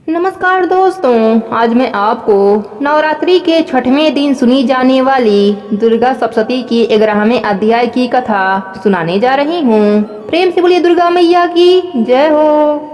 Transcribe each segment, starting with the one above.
नमस्कार दोस्तों, आज मैं आपको नवरात्रि के छठवें दिन सुनी जाने वाली दुर्गा सप्तशती की 11वें अध्याय की कथा सुनाने जा रही हूँ। प्रेम से बोलिए दुर्गा मैया की जय हो।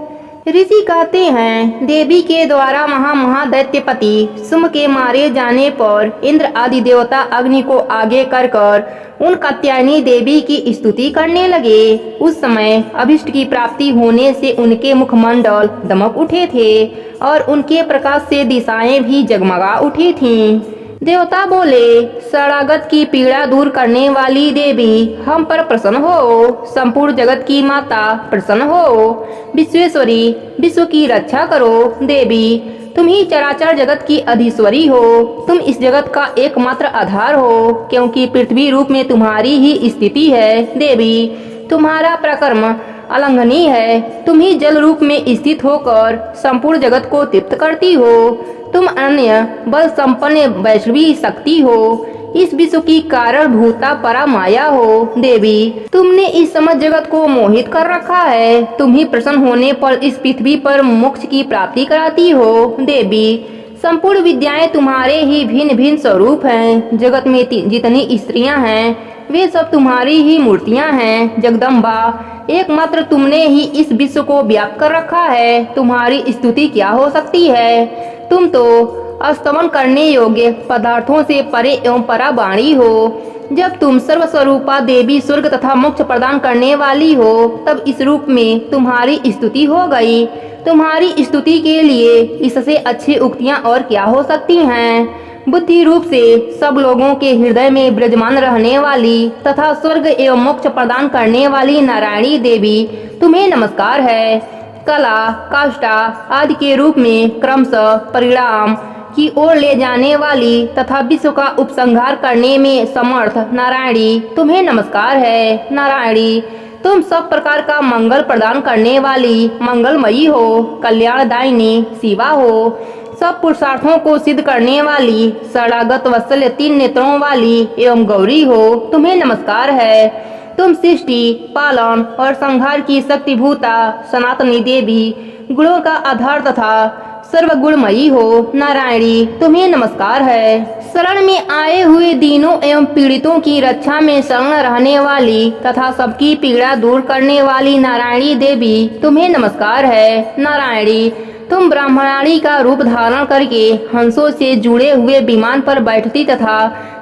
ऋषि कहते हैं, देवी के द्वारा महादैत्यपति शुंभ के मारे जाने पर इंद्र आदि देवता अग्नि को आगे कर उन कात्यायनी देवी की स्तुति करने लगे। उस समय अभिष्ट की प्राप्ति होने से उनके मुखमंडल दमक उठे थे और उनके प्रकाश से दिशाएं भी जगमगा उठी थीं। देवता बोले, शरणागत की पीड़ा दूर करने वाली देवी, हम पर प्रसन्न हो। संपूर्ण जगत की माता, प्रसन्न हो। विश्वेश्वरी, विश्व की रक्षा करो। देवी, तुम ही चराचर जगत की अधीश्वरी हो। तुम इस जगत का एकमात्र आधार हो, क्योंकि पृथ्वी रूप में तुम्हारी ही स्थिति है। देवी, तुम्हारा प्रकर्म अलंघनीय है। तुम ही जल रूप में स्थित होकर संपूर्ण जगत को तृप्त करती हो। तुम अन्य बल संपन्न वैष्णवी शक्ति हो। इस विश्व की कारण भूता परा माया हो। देवी, तुमने इस समस्त जगत को मोहित कर रखा है। तुम ही प्रसन्न होने पर इस पृथ्वी पर मोक्ष की प्राप्ति कराती हो। देवी, संपूर्ण विद्याएं तुम्हारे ही भिन्न भिन्न स्वरूप हैं। जगत में जितनी स्त्रियां हैं वे सब तुम्हारी ही मूर्तियां हैं। जगदम्बा, एकमात्र तुमने ही इस विश्व को व्याप्त कर रखा है। तुम्हारी स्तुति क्या हो सकती है। तुम तो स्तमन करने योग्य पदार्थों से परे एवं परावाणी हो। जब तुम सर्वस्वरूपा देवी स्वर्ग तथा मोक्ष प्रदान करने वाली हो, तब इस रूप में तुम्हारी स्तुति हो गई। तुम्हारी स्तुति के लिए इससे अच्छी उक्तियां और क्या हो सकती हैं। बुद्धि रूप से सब लोगों के हृदय में विराजमान रहने वाली तथा स्वर्ग एवं मोक्ष प्रदान करने वाली नारायणी देवी, तुम्हें नमस्कार है। कला, काष्ठा आदि के रूप में क्रमशः परिणाम की ओर ले जाने वाली तथा विश्व का उपसंहार करने में समर्थ नारायणी, तुम्हें नमस्कार है। नारायणी, तुम सब प्रकार का मंगल प्रदान करने वाली मंगलमयी हो। कल्याणदायिनी शिवा हो। सब पुरुषार्थों को सिद्ध करने वाली शरणागत वत्सल 3 नेत्रों वाली एवं गौरी हो। तुम्हें नमस्कार है। तुम सृष्टि, पालन और संहार की शक्तिभूता सनातनी देवी, गुणों का आधार तथा सर्वगुणमयी हो। नारायणी, तुम्हें नमस्कार है। शरण में आए हुए दीनों एवं पीड़ितों की रक्षा में शरण रहने वाली तथा सबकी पीड़ा दूर करने वाली नारायणी देवी, तुम्हें नमस्कार है। नारायणी, तुम ब्राह्मणाणी का रूप धारण करके हंसों से जुड़े हुए विमान पर बैठती तथा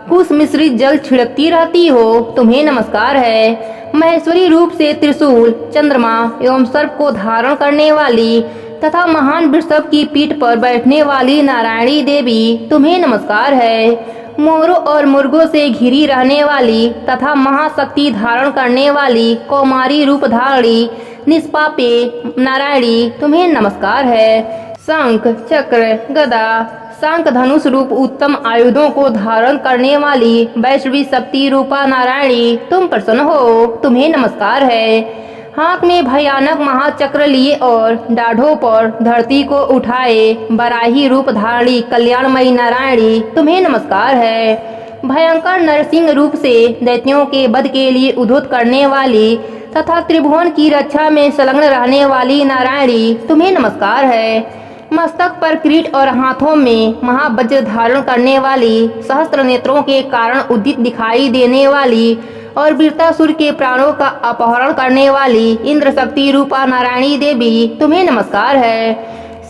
कुश मिश्रित जल छिड़कती रहती हो। तुम्हें नमस्कार है। महेश्वरी रूप से त्रिशूल, चंद्रमा एवं सर्प को धारण करने वाली तथा महान वृषभ की पीठ पर बैठने वाली नारायणी देवी, तुम्हें नमस्कार है। मोरों और मुर्गों से घिरी रहने वाली तथा महाशक्ति धारण करने वाली कौमारी रूप धारणी निष्पापे नारायणी, तुम्हें नमस्कार है। शंख, चक्र, गदा, शंख धनुष रूप उत्तम आयुधों को धारण करने वाली वैष्णवी शक्ति रूपा नारायणी, तुम प्रसन्न हो। तुम्हें नमस्कार है। हाथ में भयानक महाचक्र लिए और दाढ़ों पर धरती को उठाए बराही रूप धारणी कल्याणमयी नारायणी, तुम्हें नमस्कार है। भयंकर नरसिंह रूप से दैत्यों के वध के लिए उद्युत करने वाली तथा त्रिभुवन की रक्षा में संलग्न रहने वाली नारायणी, तुम्हें नमस्कार है। मस्तक पर किरीट और हाथों में महावज्र धारण करने वाली, सहस्त्र नेत्रों के कारण उदित दिखाई देने वाली और वीरतासुर के प्राणों का अपहरण करने वाली इंद्र शक्ति रूपा नारायणी देवी, तुम्हें नमस्कार है।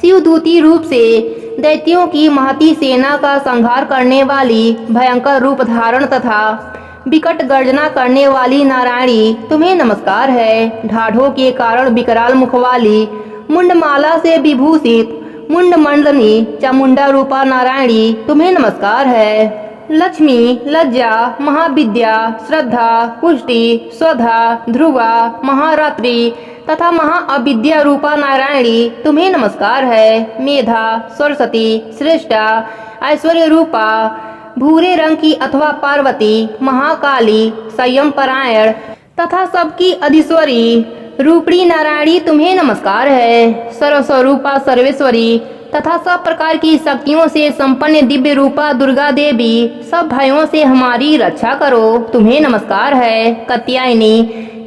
शिवदूती रूप से दैत्यों की महती सेना का संहार करने वाली, भयंकर रूप धारण तथा विकट गर्जना करने वाली नारायणी, तुम्हें नमस्कार है। ढाढ़ों के कारण विकराल मुख वाली, मुंडमाला से विभूषित मुंडमंडनी चामुंडा रूपा नारायणी, तुम्हें नमस्कार है। लक्ष्मी, लज्जा, महाविद्या, श्रद्धा, पुष्टि, स्वधा, ध्रुवा, महारात्रि तथा महाअविद्या रूपा नारायणी, तुम्हें नमस्कार है। मेधा, सरस्वती, श्रेष्ठा, ऐश्वर्य रूपा, भूरे रंग की अथवा पार्वती, महाकाली, संयम परायण तथा सबकी अधीश्वरी रूपणी नारायणी, तुम्हें नमस्कार है। सर्वस्वरूपा सर्वेश्वरी तथा सब प्रकार की शक्तियों से संपन्न दिव्य रूपा दुर्गा देवी, सब भयों से हमारी रक्षा करो। तुम्हें नमस्कार है। कात्यायनी,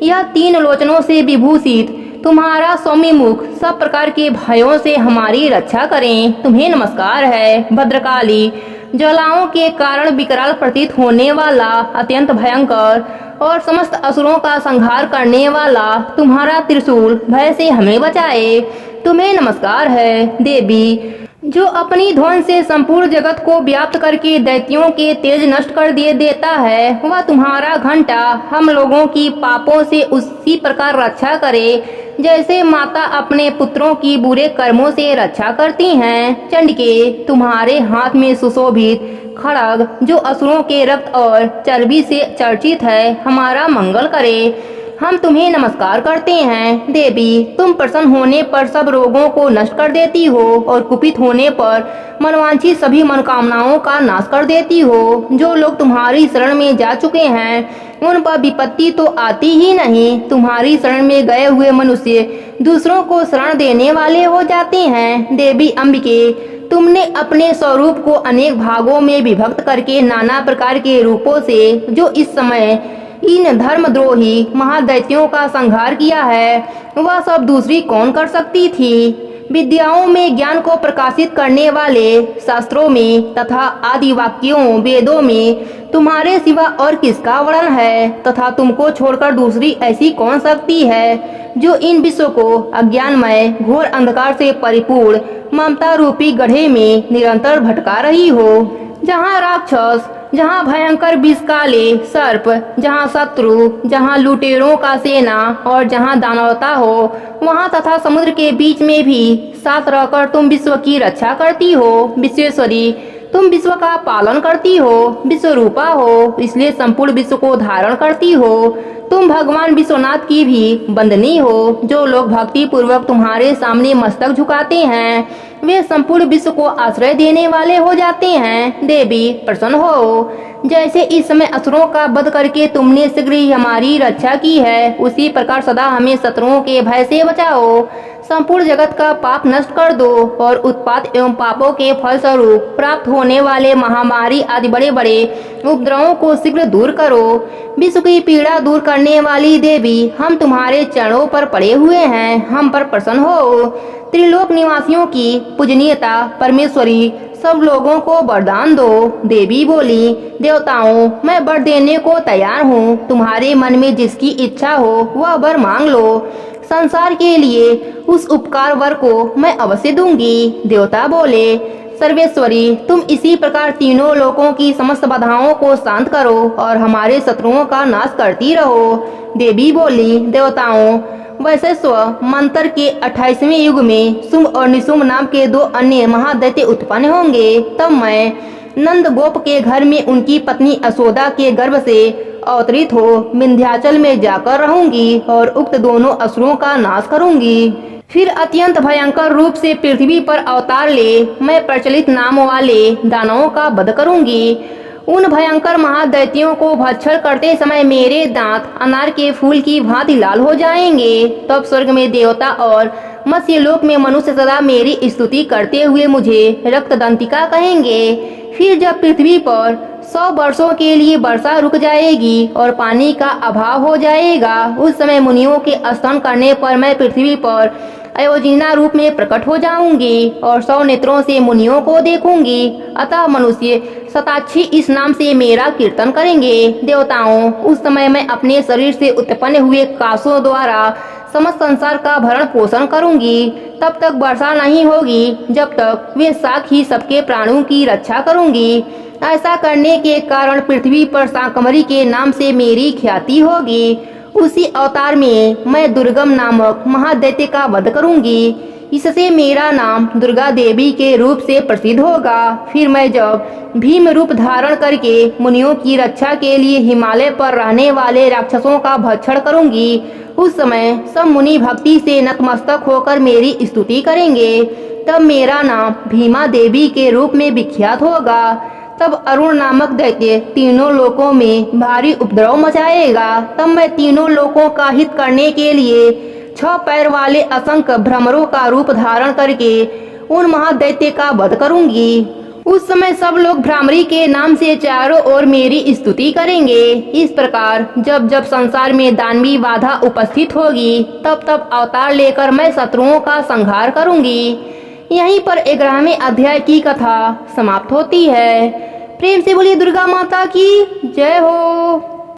यह 3 लोचनों से विभूषित तुम्हारा सौम्य मुख सब प्रकार के भयों से हमारी रक्षा करें। तुम्हें नमस्कार है भद्रकाली। ज्वालाओं के कारण विकराल प्रतीत होने वाला, अत्यंत भयंकर और समस्त असुरों का संहार करने वाला तुम्हारा त्रिशूल भय से हमें बचाए। तुम्हें नमस्कार है देवी, जो अपनी ध्वनि से संपूर्ण जगत को व्याप्त करके दैत्यों के तेज नष्ट कर देता है। वह तुम्हारा घंटा हम लोगों की पापों से उसी प्रकार रक्षा करे जैसे माता अपने पुत्रों की बुरे कर्मों से रक्षा करती हैं। चंडिके, तुम्हारे हाथ में सुशोभित खड्ग जो असुरों के रक्त और चर्बी से चर्चित है, हमारा मंगल करे। हम तुम्हें नमस्कार करते हैं देवी। तुम प्रसन्न होने पर सब रोगों को नष्ट कर देती हो और कुपित होने पर मनवांछित सभी मनोकामनाओं का नाश कर देती हो। जो लोग तुम्हारी शरण में जा चुके हैं उन पर विपत्ति तो आती ही नहीं। तुम्हारी शरण में गए हुए मनुष्य दूसरों को शरण देने वाले हो जाते हैं। देवी अम्बिके, तुमने अपने स्वरूप को अनेक भागों में विभक्त करके नाना प्रकार के रूपों से जो इस समय इन धर्मद्रोही महादैत्यों का संहार किया है, वह सब दूसरी कौन कर सकती थी। विद्याओं में ज्ञान को प्रकाशित करने वाले शास्त्रों में तथा आदि वाक्यों वेदों में तुम्हारे सिवा और किसका वर्णन है, तथा तुमको छोड़कर दूसरी ऐसी कौन शक्ति है जो इन विश्व को अज्ञानमय घोर अंधकार से परिपूर्ण ममता रूपी गड्ढे में निरंतर भटका रही हो। जहाँ राक्षस, जहाँ भयंकर विषकाले सर्प, जहाँ शत्रु, जहाँ लुटेरों का सेना और जहाँ दानवता हो, वहाँ तथा समुद्र के बीच में भी साथ रहकर तुम विश्व की रक्षा करती हो। विश्वेश्वरी, तुम विश्व का पालन करती हो, विश्वरूपा हो, इसलिए संपूर्ण विश्व को धारण करती हो। तुम भगवान विश्वनाथ की भी बंदनी हो। जो लोग भक्ति पूर्वक तुम्हारे सामने मस्तक झुकाते हैं वे संपूर्ण विश्व को आश्रय देने वाले हो जाते हैं। देवी प्रसन्न हो। जैसे इस समय असुरों का वध करके तुमने शीघ्र ही हमारी रक्षा की है, उसी प्रकार सदा हमें शत्रुओं के भय से बचाओ। संपूर्ण जगत का पाप नष्ट कर दो और उत्पात एवं पापों के फलस्वरूप प्राप्त होने वाले महामारी आदि बड़े बड़े उपद्रवों को शीघ्र दूर करो। विश्व की पीड़ा दूर करने वाली देवी, हम तुम्हारे चरणों पर पड़े हुए हैं, हम पर प्रसन्न हो। त्रिलोक निवासियों की पूजनीयता परमेश्वरी, सब लोगों को वरदान दो। देवी बोली, देवताओं, मैं वर देने को तैयार हूँ। तुम्हारे मन में जिसकी इच्छा हो वह वर मांग लो। संसार के लिए उस उपकार वर को मैं अवश्य दूंगी। देवता बोले, सर्वेश्वरी, तुम इसी प्रकार तीनों लोकों की समस्त बाधाओं को शांत करो और हमारे शत्रुओं का नाश करती रहो। देवी बोली, देवताओं, वैशेश्व मंत्र के 28वें युग में शुंभ और निशुंभ नाम के दो अन्य महादैत्य उत्पन्न होंगे। तब मैं नंद गोप के घर में उनकी पत्नी यशोदा के गर्भ से अवतरित हो विंध्याचल में जाकर रहूंगी और उक्त दोनों असुरों का नाश करूंगी। फिर अत्यंत भयंकर रूप से पृथ्वी पर अवतार ले मैं प्रचलित नाम वाले दानवों का वध करूंगी। उन भयंकर महादैत्यों को भक्षण करते समय मेरे दांत अनार के फूल की भांति लाल हो जाएंगे। तब स्वर्ग में देवता और मत्स्य लोक में मनुष्य सदा मेरी स्तुति करते हुए मुझे रक्तदंतिका कहेंगे। फिर जब पृथ्वी पर 100 वर्षों के लिए वर्षा रुक जाएगी और पानी का अभाव हो जाएगा, उस समय मुनियों के स्तन करने पर मैं पृथ्वी पर अयोजना रूप में प्रकट हो जाऊंगी और 100 नेत्रों से मुनियों को देखूंगी। अतः मनुष्य शताक्षी इस नाम से मेरा कीर्तन करेंगे। देवताओं, उस समय मैं अपने शरीर से उत्पन्न हुए कासों द्वारा समस्त संसार का भरण पोषण करूंगी। तब तक वर्षा नहीं होगी जब तक वे साख ही सबके प्राणों की रक्षा करूंगी। ऐसा करने के कारण पृथ्वी पर शाकंभरी के नाम से मेरी ख्याति होगी। उसी अवतार में मैं दुर्गम नामक महादैत्य का वध करूंगी। इससे मेरा नाम दुर्गा देवी के रूप से प्रसिद्ध होगा। फिर मैं जब भीम रूप धारण करके मुनियों की रक्षा के लिए हिमालय पर रहने वाले राक्षसों का भक्षण करूंगी, उस समय सब मुनि भक्ति से नतमस्तक होकर मेरी स्तुति करेंगे। तब मेरा नाम भीमा देवी के रूप में विख्यात होगा। तब अरुण नामक दैत्य तीनों लोकों में भारी उपद्रव मचाएगा। तब मैं तीनों लोकों का हित करने के लिए 6 पैर वाले असंख्य भ्रमरों का रूप धारण करके उन महादैत्य का वध करूंगी। उस समय सब लोग भ्रामरी के नाम से चारों ओर मेरी स्तुति करेंगे। इस प्रकार जब जब संसार में दानवी बाधा उपस्थित होगी तब तब अवतार लेकर मैं शत्रुओं का संहार करूंगी। यहीं पर 11वें अध्याय की कथा समाप्त होती है। प्रेम से बोलिए दुर्गा माता की जय हो।